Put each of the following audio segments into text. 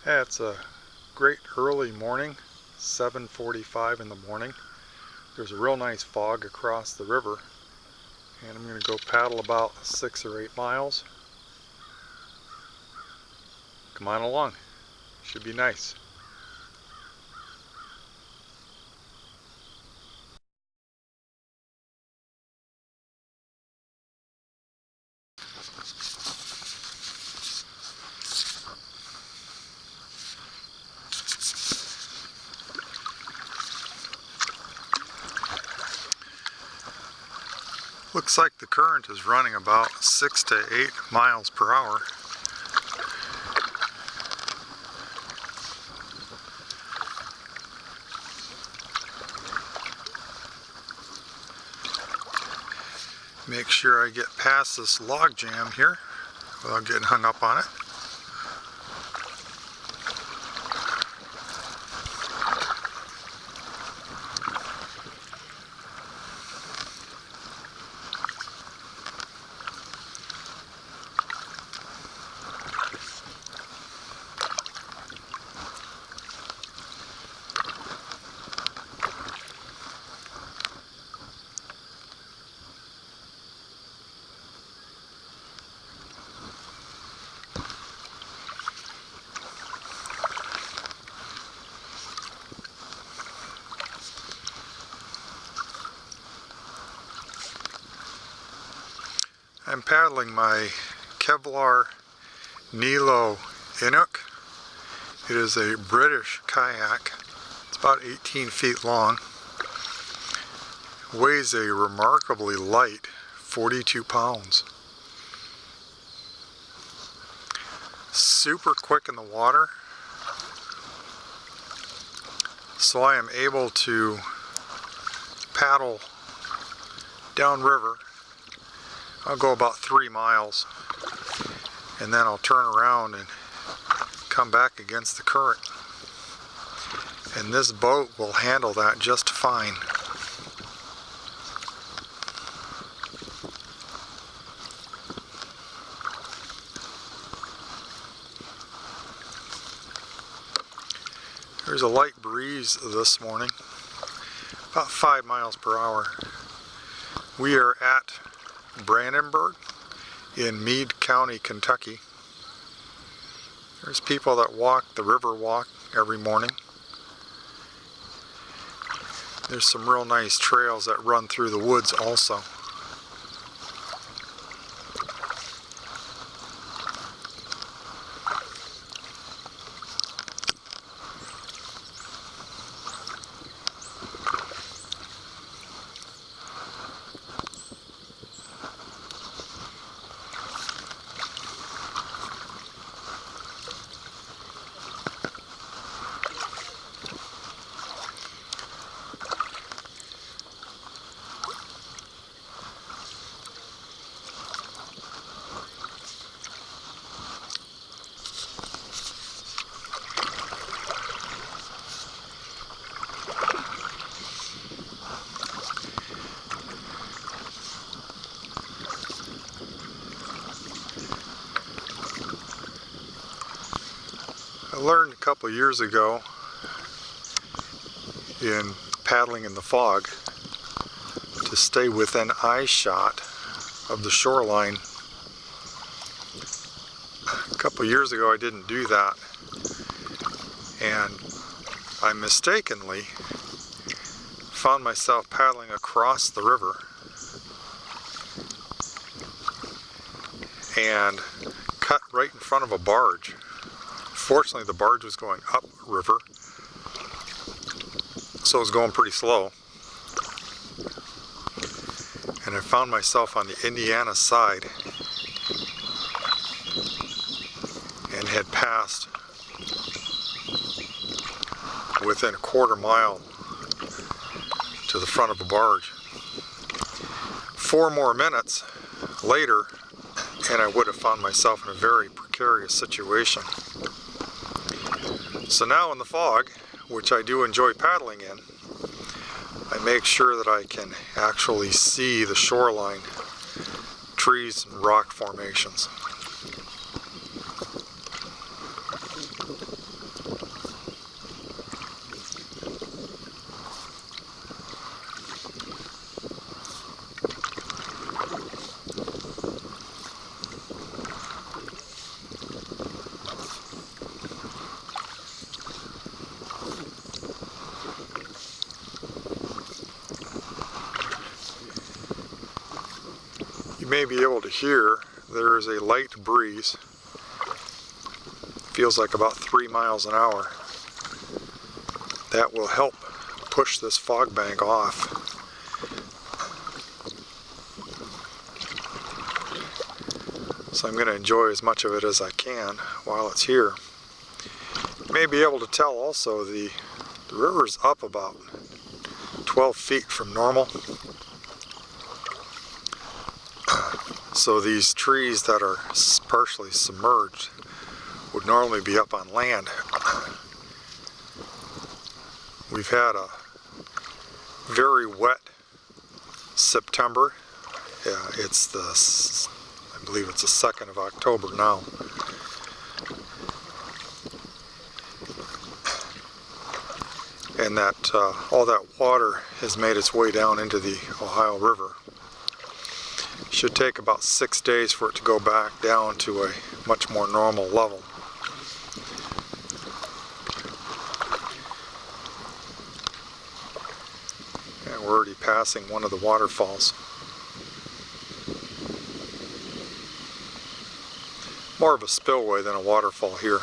Yeah, it's a great early morning, 7:45 in the morning. There's a real nice fog across the river, and I'm going to go paddle about 6 or 8 miles. Come on along, should be nice. Looks like the current is running about 6 to 8 miles per hour. Make sure I get past this log jam here without getting hung up on it. I'm paddling my Kevlar Nilo Inuk. It is a British kayak. It's about 18 feet long. Weighs a remarkably light 42 pounds. Super quick in the water, so I am able to paddle downriver. I'll go about 3 miles, and then I'll turn around and come back against the current. And this boat will handle that just fine. There's a light breeze this morning, about 5 miles per hour. We are at Brandenburg in Meade County, Kentucky. There's people that walk the river walk every morning. There's some real nice trails that run through the woods also. I learned a couple of years ago in paddling in the fog to stay within eye shot of the shoreline. A couple of years ago I didn't do that, and I mistakenly found myself paddling across the river and cut right in front of a barge. Fortunately, the barge was going upriver, so it was going pretty slow. And I found myself on the Indiana side and had passed within a quarter mile to the front of a barge. 4 more minutes later, and I would have found myself in a very precarious situation. So now in the fog, which I do enjoy paddling in, I make sure that I can actually see the shoreline, trees and rock formations. may be able to hear, there is a light breeze. Feels like about 3 miles an hour. That will help push this fog bank off. So I'm going to enjoy as much of it as I can while it's here. You may be able to tell also the river's up about 12 feet from normal. So these trees that are partially submerged would normally be up on land. We've had a very wet September. Yeah, I believe it's the 2nd of October now. And that all that water has made its way down into the Ohio River. Should take about 6 days for it to go back down to a much more normal level. And we're already passing one of the waterfalls. More of a spillway than a waterfall here.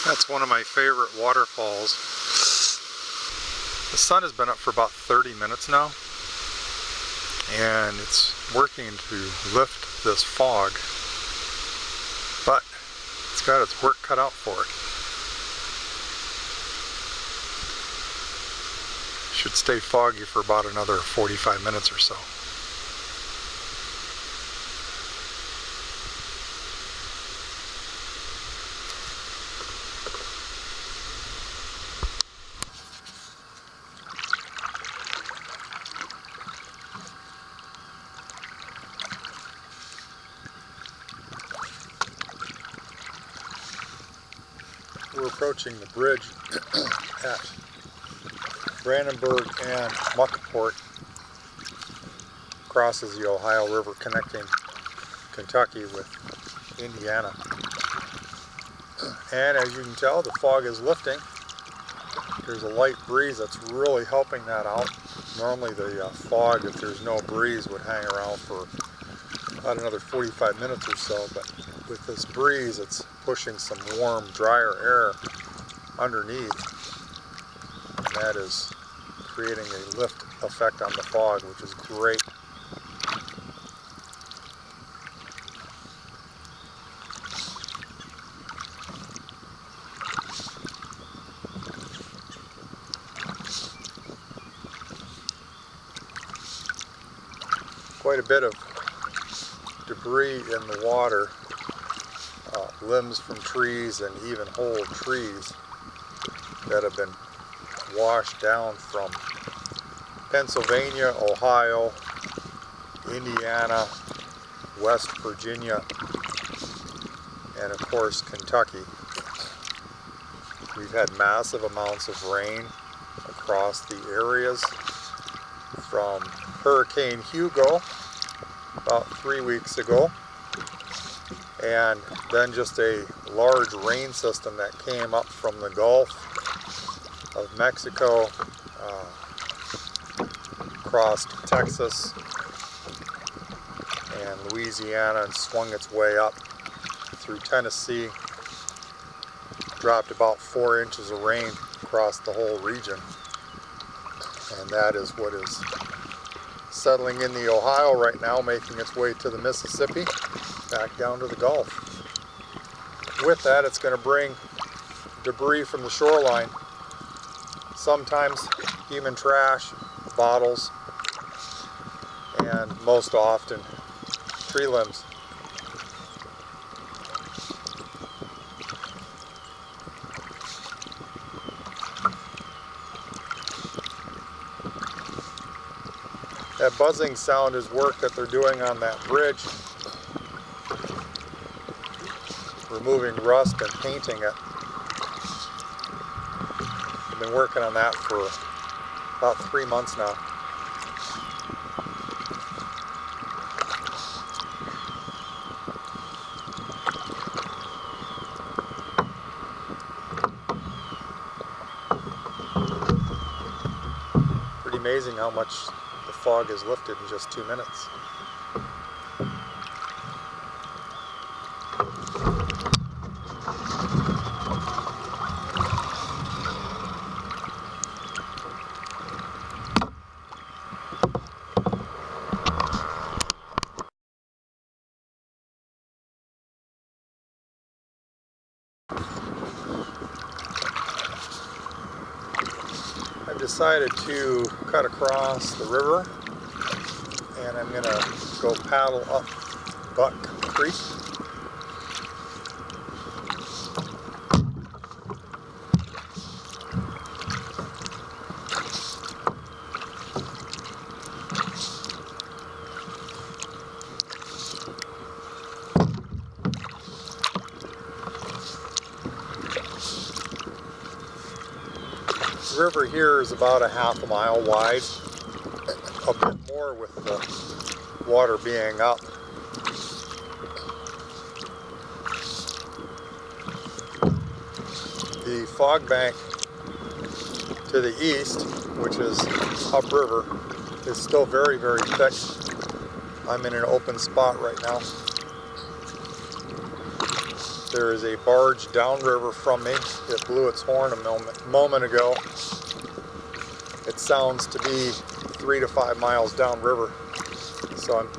That's one of my favorite waterfalls. The sun has been up for about 30 minutes now, and it's working to lift this fog, but it's got its work cut out for it. Should stay foggy for about another 45 minutes or so. We're approaching the bridge at Brandenburg and Muckport. Crosses the Ohio River connecting Kentucky with Indiana. And as you can tell, the fog is lifting. There's a light breeze that's really helping that out. Normally the fog, if there's no breeze, would hang around for about another 45 minutes or so, but with this breeze it's pushing some warm, drier air underneath, and that is creating a lift effect on the fog, which is great. Quite a bit of debris in the water. limbs from trees and even whole trees that have been washed down from Pennsylvania, Ohio, Indiana, West Virginia, and of course Kentucky. We've had massive amounts of rain across the areas from Hurricane Hugo about 3 weeks ago, and then just a large rain system that came up from the Gulf of Mexico, crossed Texas and Louisiana and swung its way up through Tennessee, dropped about 4 inches of rain across the whole region, and that is what is settling in the Ohio right now, making its way to the Mississippi, back down to the Gulf. With that, it's going to bring debris from the shoreline, sometimes human trash, bottles, and most often tree limbs. That buzzing sound is work that they're doing on that bridge, removing rust and painting it. I've been working on that for about 3 months now. Pretty amazing how much the fog is lifted in just 2 minutes. I've decided to cut across the river, and I'm going to go paddle up Buck Creek. The river here is about a half a mile wide, a bit more with the water being up. The fog bank to the east, which is upriver, is still very, very thick. I'm in an open spot right now. There is a barge downriver from me. It blew its horn a moment ago. It sounds to be 3 to 5 miles downriver, so I'm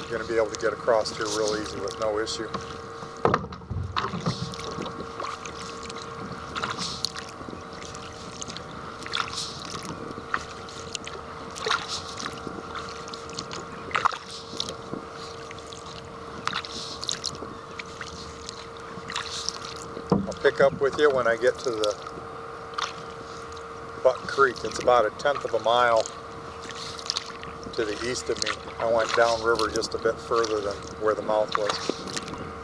going to be able to get across here real easy with no issue. Pick up with you when I get to the Buck Creek. It's about 1/10 of a mile to the east of me. I went downriver just a bit further than where the mouth was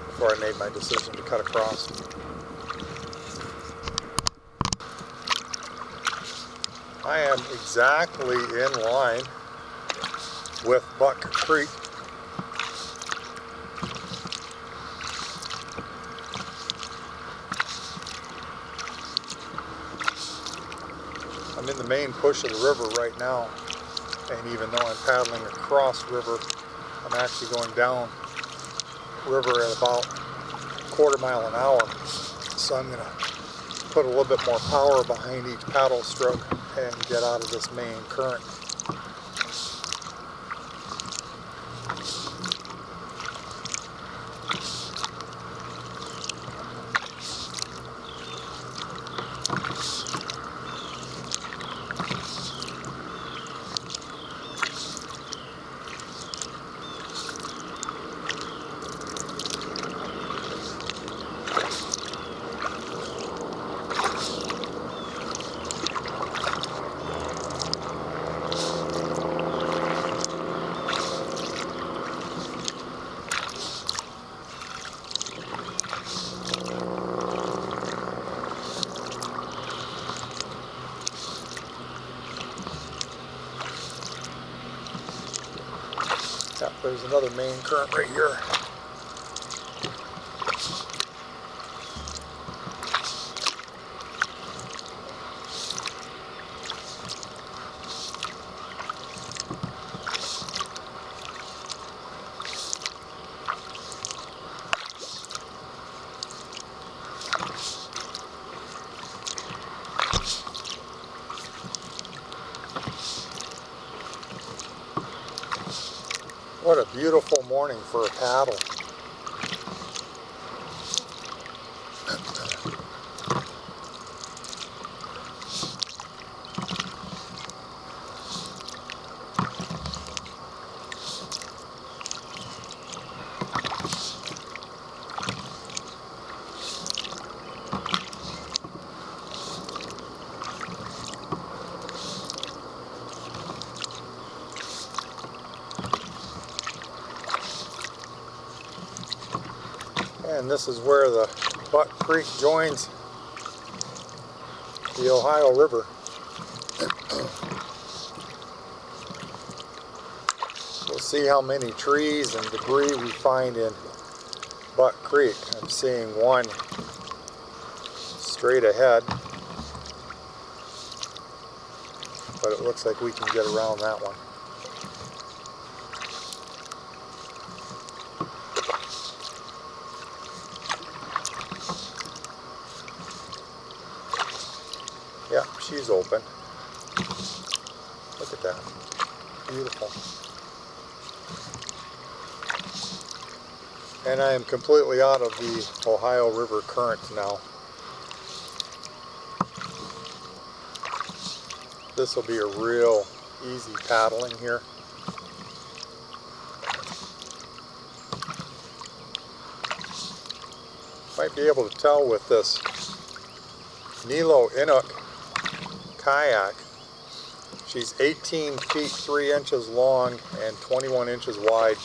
before I made my decision to cut across. I am exactly in line with Buck Creek. I'm in the main push of the river right now, and even though I'm paddling across river, I'm actually going down river at about 1/4 mile an hour. So I'm going to put a little bit more power behind each paddle stroke and get out of this main current. Yeah, there's another main current right here. What a beautiful morning for a paddle. And this is where the Buck Creek joins the Ohio River. We'll see how many trees and debris we find in Buck Creek. I'm seeing one straight ahead, but it looks like we can get around that one. Yeah, she's open. Look at that. Beautiful. And I am completely out of the Ohio River current now. This will be a real easy paddling here. Might be able to tell with this Nilo Inuk kayak. She's 18 feet 3 inches long and 21 inches wide.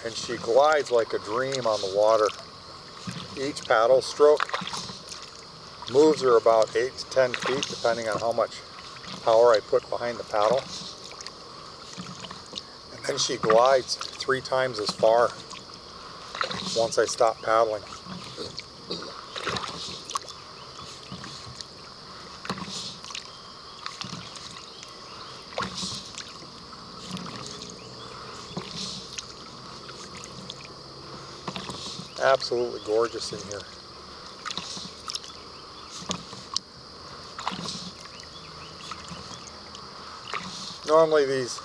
And she glides like a dream on the water. Each paddle stroke moves her about 8 to 10 feet depending on how much power I put behind the paddle. And then she glides 3 times as far once I stop paddling. Absolutely gorgeous in here. Normally these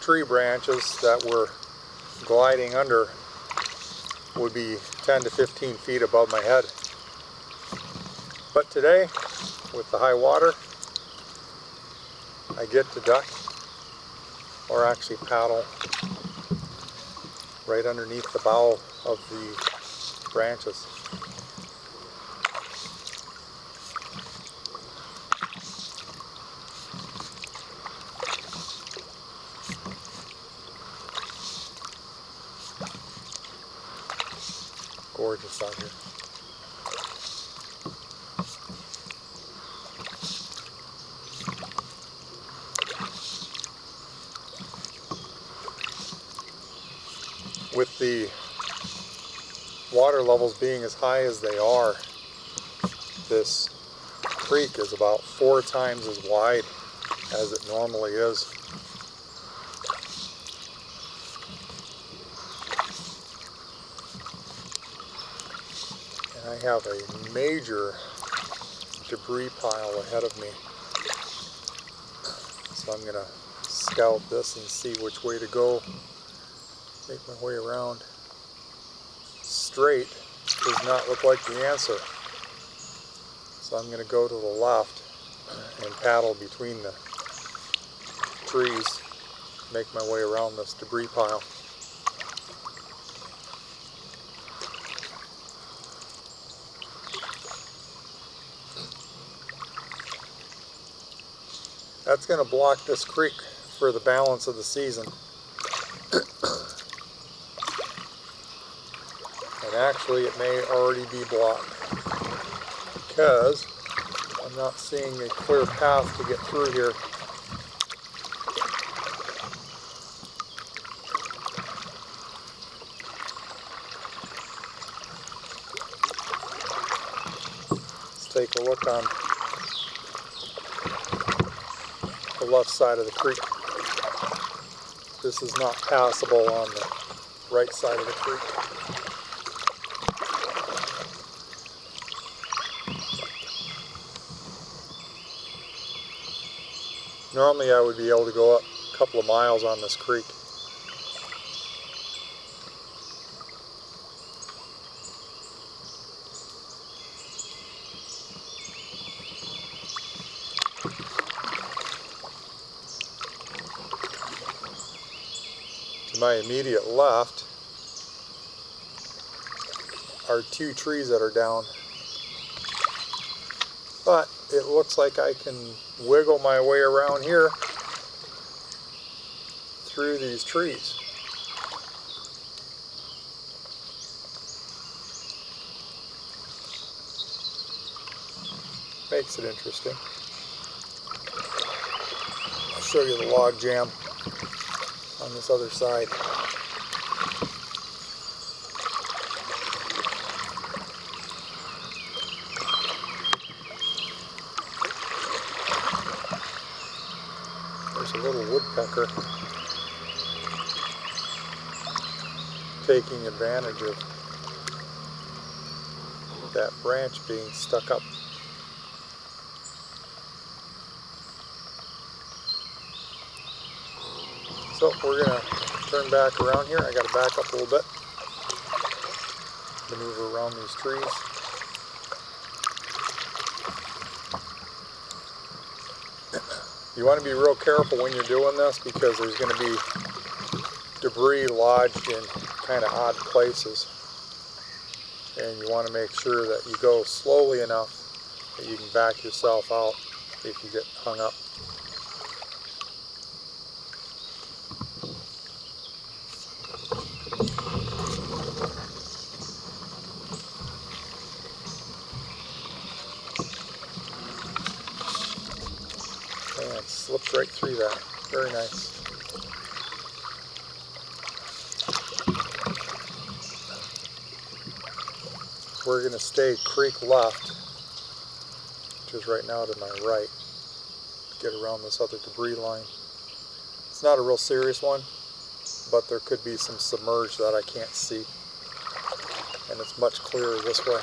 tree branches that we're gliding under would be 10 to 15 feet above my head. But today, with the high water, I get to duck or actually paddle right underneath the bow of the branches. Gorgeous out here. With the water levels being as high as they are, this creek is about 4 times as wide as it normally is. And I have a major debris pile ahead of me. So I'm going to scout this and see which way to go. Make my way around. Straight does not look like the answer. So I'm going to go to the left and paddle between the trees, make my way around this debris pile. That's going to block this creek for the balance of the season. And actually it may already be blocked because I'm not seeing a clear path to get through here. take a look on the left side of the creek. This is not passable on the right side of the creek. Normally I would be able to go up a couple of miles on this creek. To my immediate left are two trees that are down, but it looks like I can wiggle my way around here through these trees. Makes it interesting. I'll show you the log jam on this other side. There's a little woodpecker taking advantage of that branch being stuck up. So we're going to turn back around here. I got to back up a little bit, maneuver around these trees. You want to be real careful when you're doing this because there's going to be debris lodged in kind of odd places, and you want to make sure that you go slowly enough that you can back yourself out if you get hung up. And slipped right through that. Very nice. We're going to stay creek left, which is right now to my right, to get around this other debris line. It's not a real serious one, but there could be some submerged that I can't see, and it's much clearer this way.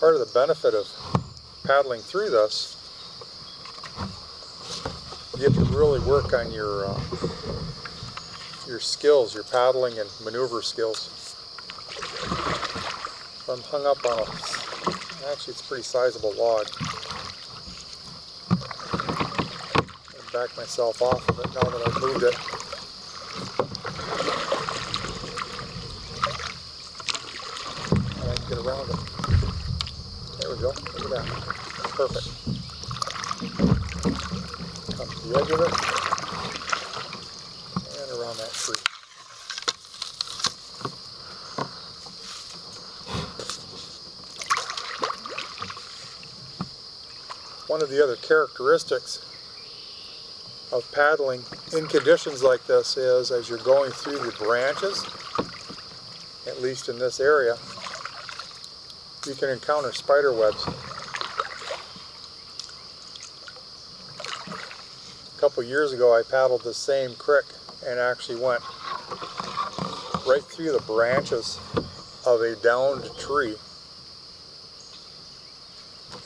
Part of the benefit of paddling through this, you have to really work on your skills, your paddling and maneuver skills. So I'm hung up on actually it's a pretty sizable log. I'll back myself off of it now that I've moved it. And I can get around it. There we go, look at that. Perfect. Come to the edge of it, and around that tree. One of the other characteristics of paddling in conditions like this is, as you're going through the branches, at least in this area, you can encounter spider webs. A couple years ago I paddled the same creek and actually went right through the branches of a downed tree,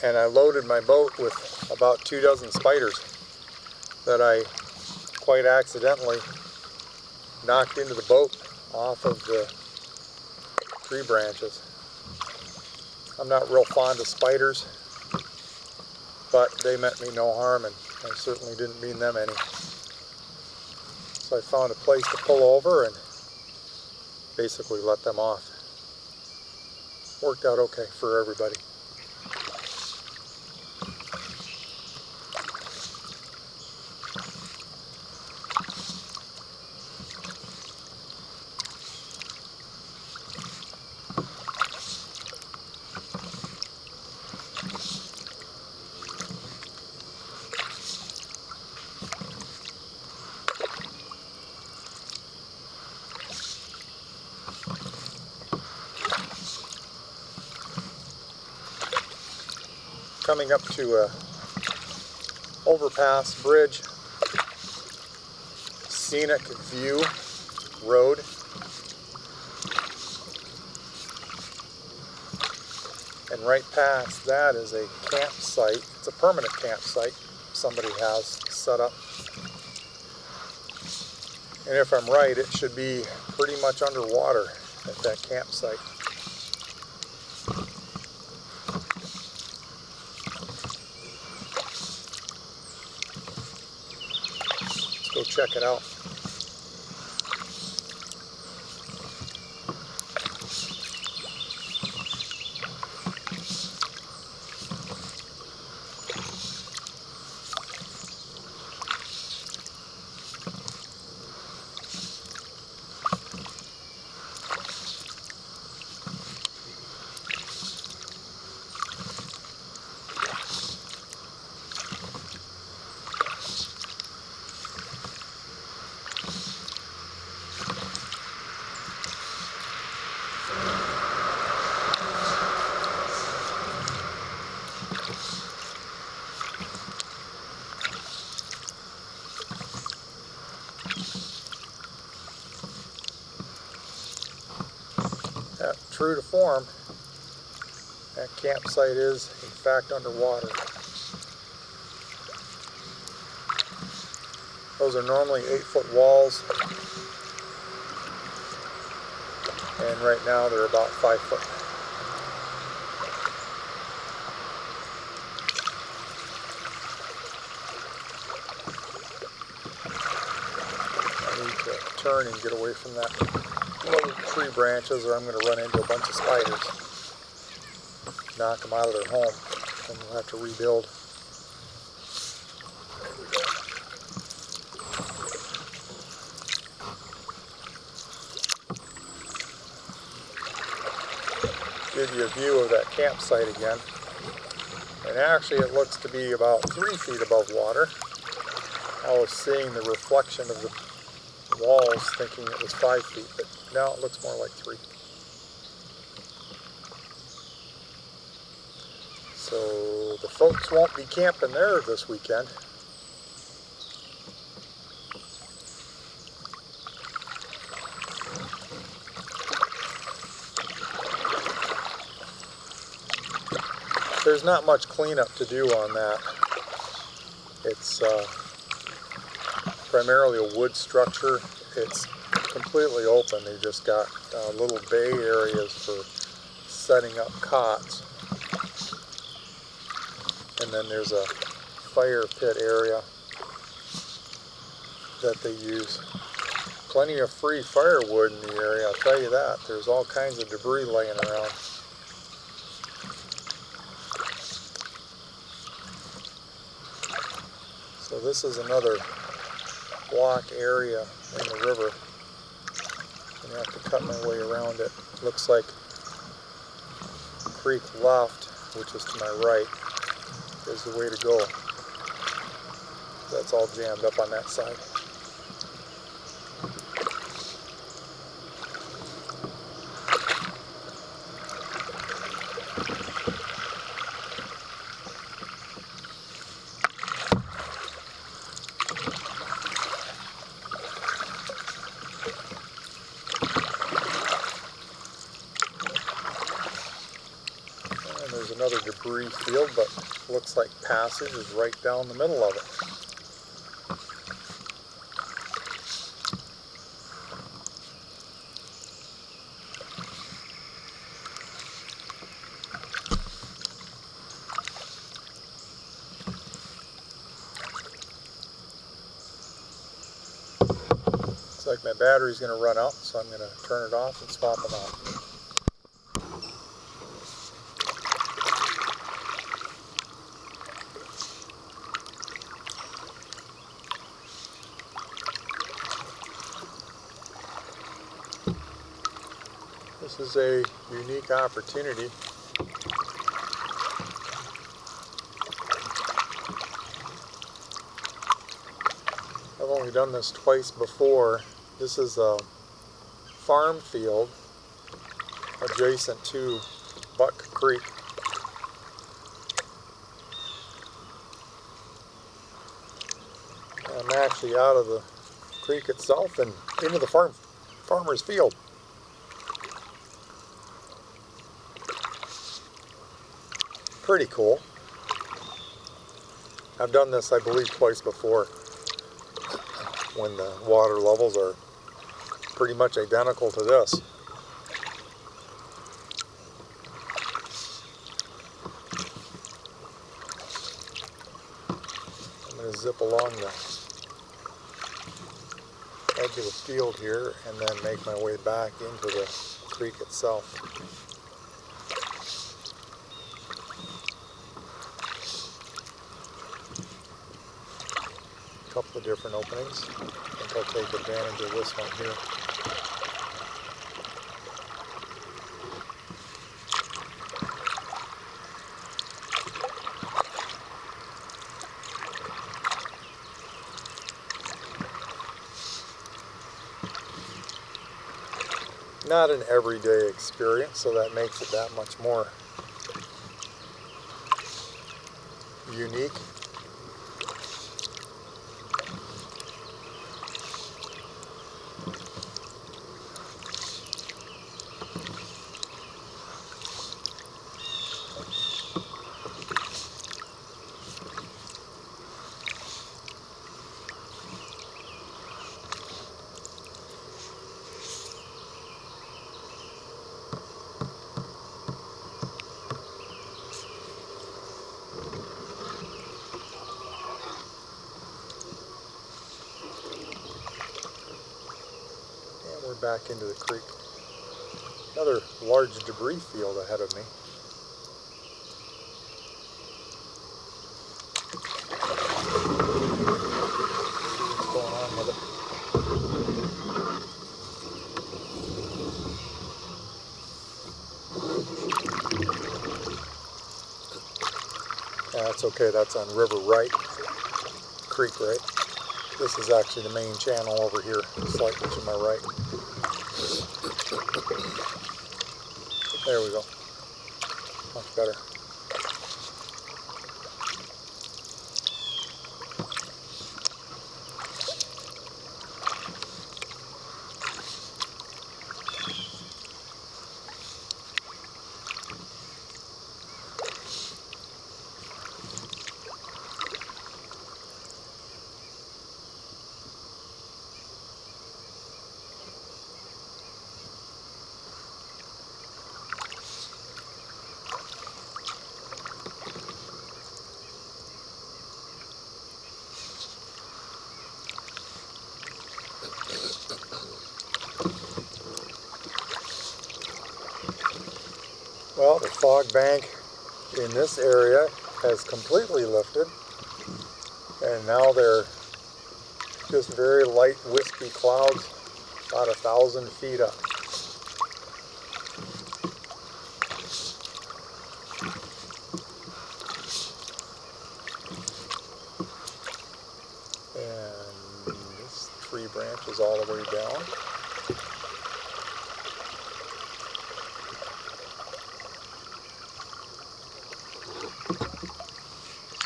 and I loaded my boat with about 24 spiders that I quite accidentally knocked into the boat off of the tree branches. I'm not real fond of spiders, but they meant me no harm, and I certainly didn't mean them any. So I found a place to pull over and basically let them off. Worked out okay for everybody. coming up to a overpass bridge, scenic view road. And right past that is a campsite. It's a permanent campsite somebody has set up. And if I'm right, it should be pretty much underwater at that campsite. Let's go check it out. True to form, that campsite is in fact underwater. Those are normally 8-foot walls, and right now they're about 5 foot. I need to turn and get away from that low tree branches, or I'm going to run into a bunch of spiders, knock them out of their home, and we'll have to rebuild. Give you a view of that campsite again, and actually it looks to be about 3 feet above water. I was seeing the reflection of the walls thinking it was 5 feet, but now it looks more like 3. So the folks won't be camping there this weekend. There's not much cleanup to do on that. It's primarily a wood structure. It's completely open. They just got little bay areas for setting up cots. And then there's a fire pit area that they use. Plenty of free firewood in the area, I'll tell you that. There's all kinds of debris laying around. So this is another block area in the river. I'm going to have to cut my way around it. Looks like creek left, which is to my right, is the way to go. That's all jammed up on that side. There's another debris field, but looks like passage is right down the middle of it. Looks like my battery's going to run out, so I'm going to turn it off and swap them out. This is a unique opportunity. I've only done this twice before. This is a farm field adjacent to Buck Creek. actually out of the creek itself and into the farmer's field. Pretty cool. I've done this, I believe, twice before when the water levels are pretty much identical to this. I'm going to zip along the edge of the field here and then make my way back into the creek itself. A couple of different openings. I think I'll take advantage of this one here. Not an everyday experience, so that makes it that much more unique. Back into the creek. Another large debris field ahead of me. See what's going on with it. That's okay, that's on river right, creek right. This is actually the main channel over here, slightly to my right. There we go. Much better. Well, the fog bank in this area has completely lifted, and now they're just very light wispy clouds about 1,000 feet up. And this tree branch is all the way down.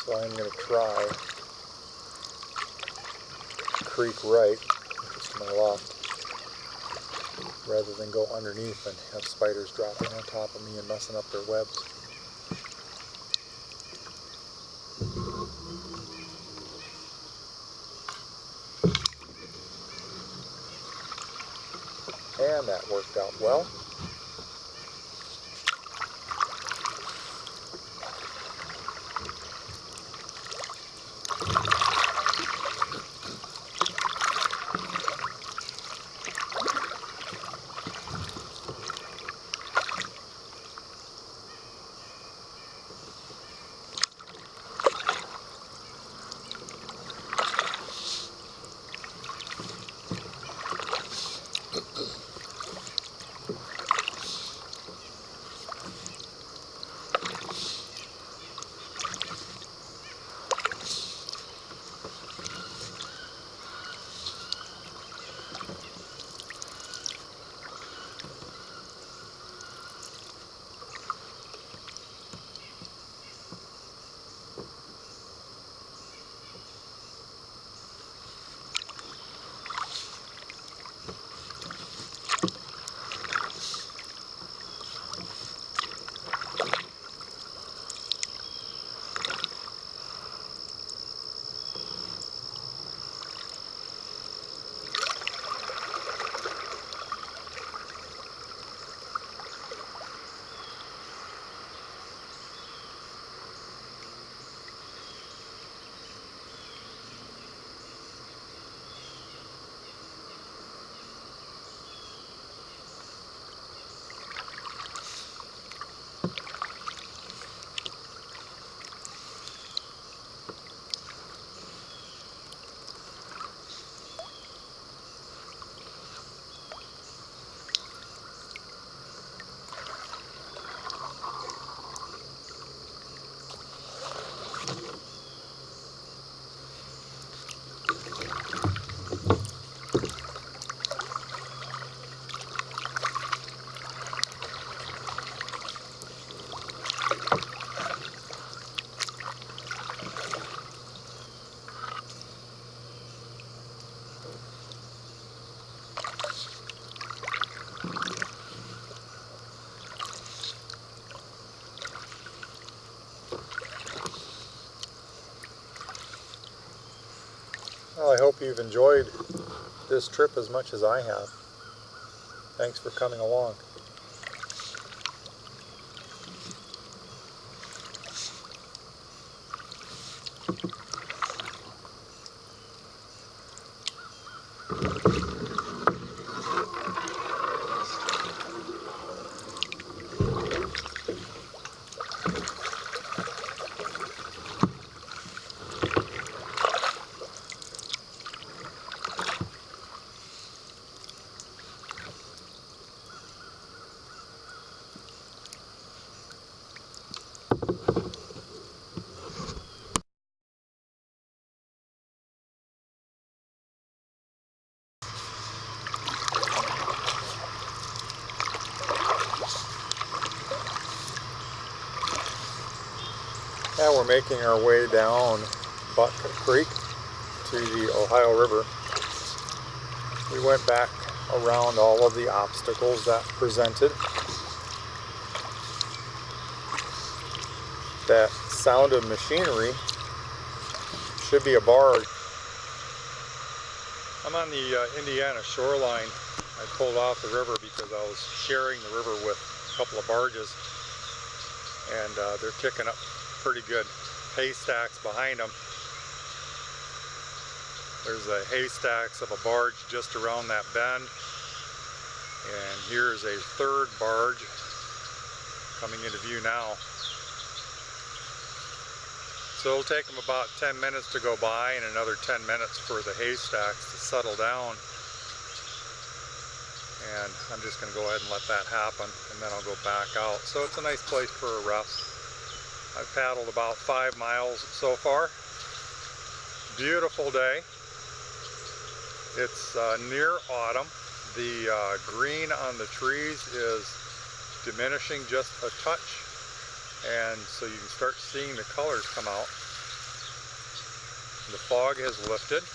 So I'm going to try creek right, just to my left, rather than go underneath and have spiders dropping on top of me and messing up their webs. And that worked out well. Well, I hope you've enjoyed this trip as much as I have. Thanks for coming along. Now we're making our way down Bucket Creek to the Ohio River. We went back around all of the obstacles that presented. That sound of machinery should be a barge. I'm on the Indiana shoreline. I pulled off the river because I was sharing the river with a couple of barges, and they're kicking up pretty good haystacks behind them. There's the haystacks of a barge just around that bend, and here's a third barge coming into view now. So it'll take them about 10 minutes to go by and another 10 minutes for the haystacks to settle down. And I'm just going to go ahead and let that happen, and then I'll go back out. So it's a nice place for a rest. I've paddled about 5 miles so far. Beautiful day. It's near autumn. The green on the trees is diminishing just a touch, and so you can start seeing the colors come out. The fog has lifted,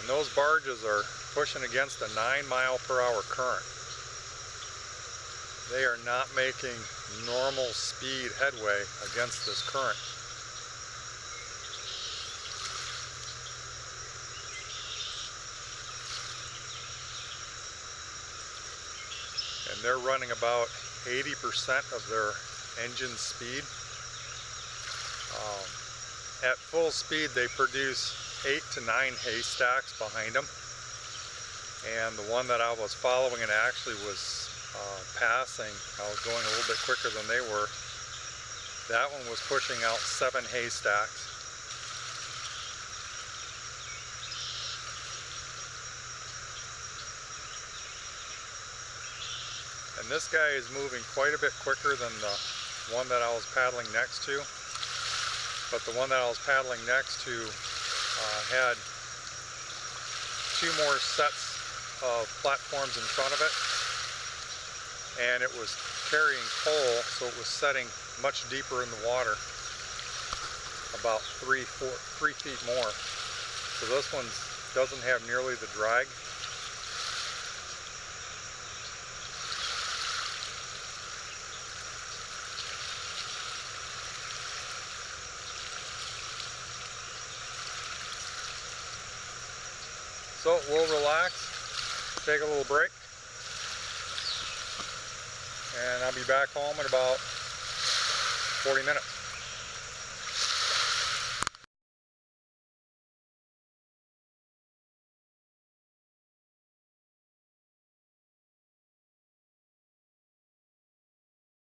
and those barges are pushing against a 9-mile-per-hour current. They are not making normal speed headway against this current. And they're running about 80% of their engine speed. At full speed, they produce 8 to 9 haystacks behind them. And the one that I was following and actually was passing, I was going a little bit quicker than they were. That one was pushing out 7 haystacks. And this guy is moving quite a bit quicker than the one that I was paddling next to. But the one that I was paddling next to had 2 more sets of platforms in front of it, and it was carrying coal, so it was setting much deeper in the water, about 3 feet more. So this one doesn't have nearly the drag. So we'll relax, take a little break, and I'll be back home in about 40 minutes.